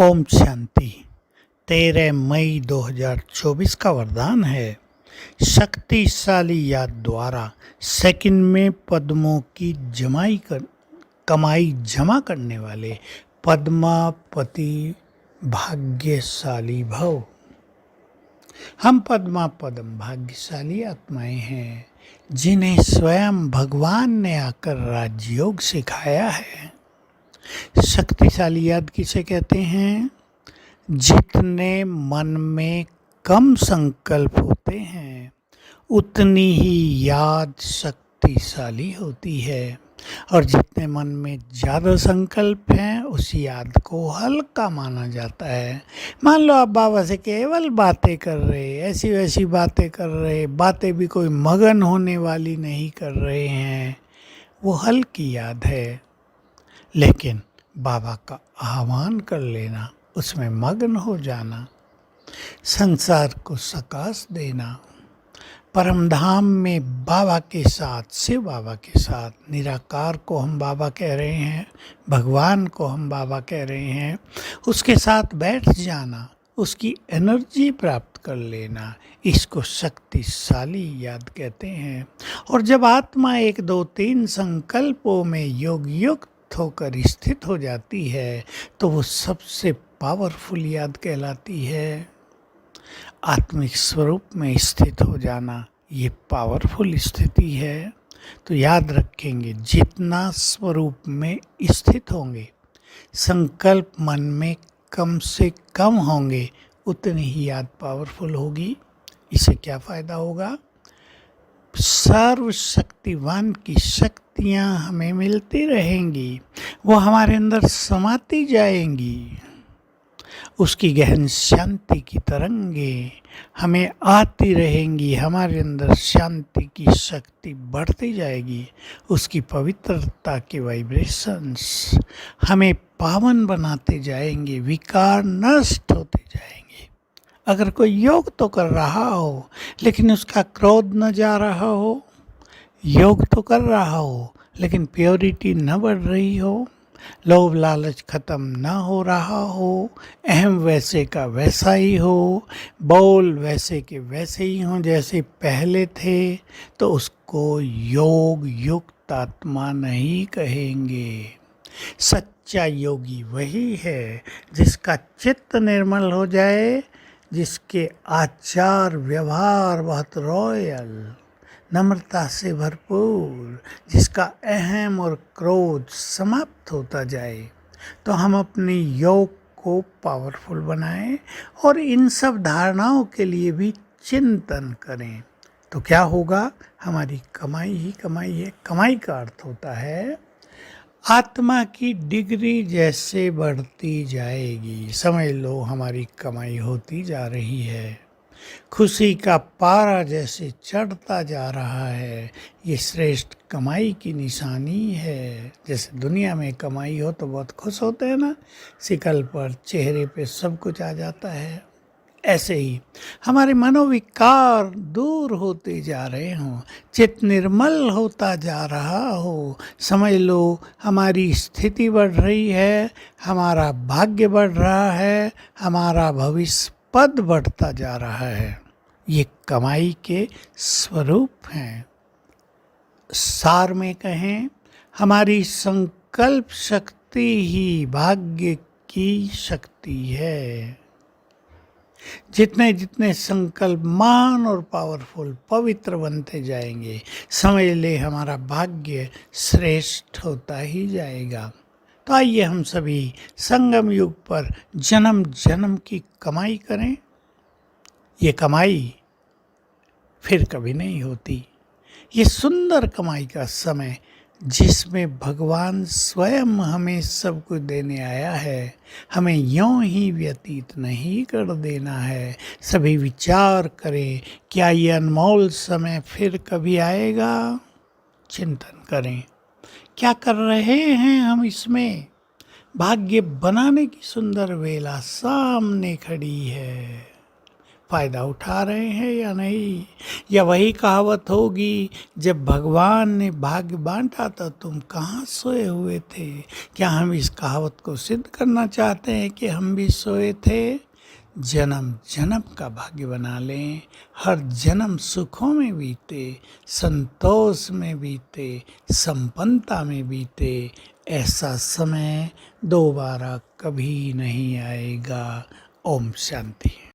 ओम शांति। 13 मई 2024 का वरदान है। शक्तिशाली याद द्वारा सेकंड में पद्मों की कमाई जमा करने वाले पद्मापति भाग्यशाली भव। हम पद्म भाग्यशाली आत्माएं हैं जिन्हें स्वयं भगवान ने आकर राजयोग सिखाया है। शक्तिशाली याद किसे कहते हैं? जितने मन में कम संकल्प होते हैं उतनी ही याद शक्तिशाली होती है, और जितने मन में ज़्यादा संकल्प हैं उस याद को हल्का माना जाता है। मान लो आप बाबा से केवल बातें कर रहे, ऐसी वैसी बातें कर रहे, बातें भी कोई मगन होने वाली नहीं कर रहे हैं, वो हल्की याद है। लेकिन बाबा का आह्वान कर लेना, उसमें मग्न हो जाना, संसार को सकाश देना, परमधाम में बाबा के साथ, शिव बाबा के साथ, निराकार को हम बाबा कह रहे हैं, भगवान को हम बाबा कह रहे हैं, उसके साथ बैठ जाना, उसकी एनर्जी प्राप्त कर लेना, इसको शक्तिशाली याद कहते हैं। और जब आत्मा 1 2 3 संकल्पों में योग युक्त होकर स्थित हो जाती है तो वो सबसे पावरफुल याद कहलाती है। आत्मिक स्वरूप में स्थित हो जाना ये पावरफुल स्थिति है। तो याद रखेंगे, जितना स्वरूप में स्थित होंगे, संकल्प मन में कम से कम होंगे, उतनी ही याद पावरफुल होगी। इससे क्या फ़ायदा होगा? सर्वशक्तिवान की शक्तियाँ हमें मिलती रहेंगी, वो हमारे अंदर समाती जाएंगी। उसकी गहन शांति की तरंगे हमें आती रहेंगी, हमारे अंदर शांति की शक्ति बढ़ती जाएगी। उसकी पवित्रता के वाइब्रेशंस हमें पावन बनाते जाएंगे, विकार नष्ट होते जाएंगे। अगर कोई योग तो कर रहा हो लेकिन उसका क्रोध न जा रहा हो, योग तो कर रहा हो लेकिन प्योरिटी न बढ़ रही हो, लोभ लालच खत्म न हो रहा हो, अहम वैसे का वैसा ही हो, बोल वैसे के वैसे ही हों जैसे पहले थे, तो उसको योग युक्त आत्मा नहीं कहेंगे। सच्चा योगी वही है जिसका चित्त निर्मल हो जाए, जिसके आचार व्यवहार बहुत रॉयल, नम्रता से भरपूर, जिसका अहम और क्रोध समाप्त होता जाए। तो हम अपने योग को पावरफुल बनाएं और इन सब धारणाओं के लिए भी चिंतन करें। तो क्या होगा? हमारी कमाई ही कमाई है। कमाई का अर्थ होता है आत्मा की डिग्री जैसे बढ़ती जाएगी, समझ लो हमारी कमाई होती जा रही है। खुशी का पारा जैसे चढ़ता जा रहा है, ये श्रेष्ठ कमाई की निशानी है। जैसे दुनिया में कमाई हो तो बहुत खुश होते हैं ना, शिकल पर, चेहरे पे सब कुछ आ जाता है। ऐसे ही हमारे मनोविकार दूर होते जा रहे हों, चित्त निर्मल होता जा रहा हो, समझ लो हमारी स्थिति बढ़ रही है, हमारा भाग्य बढ़ रहा है, हमारा भविष्य पद बढ़ता जा रहा है। ये कमाई के स्वरूप हैं। सार में कहें, हमारी संकल्प शक्ति ही भाग्य की शक्ति है। जितने जितने संकल्प मान और पावरफुल पवित्र बनते जाएंगे, समझ ले हमारा भाग्य श्रेष्ठ होता ही जाएगा। तो आइए हम सभी संगम युग पर जन्म जन्म की कमाई करें। ये कमाई फिर कभी नहीं होती। ये सुंदर कमाई का समय जिसमें भगवान स्वयं हमें सब कुछ देने आया है, हमें यूं ही व्यतीत नहीं कर देना है। सभी विचार करें, क्या ये अनमोल समय फिर कभी आएगा? चिंतन करें, क्या कर रहे हैं हम इसमें? भाग्य बनाने की सुंदर वेला सामने खड़ी है। फ़ायदा उठा रहे हैं या नहीं। या वही कहावत होगी, जब भगवान ने भाग्य बांटा तो तुम कहाँ सोए हुए थे। क्या हम इस कहावत को सिद्ध करना चाहते हैं कि हम भी सोए थे? जन्म जन्म का भाग्य बना लें, हर जन्म सुखों में बीते, संतोष में बीते, संपन्नता में बीते। ऐसा समय दोबारा कभी नहीं आएगा। ओम शांति।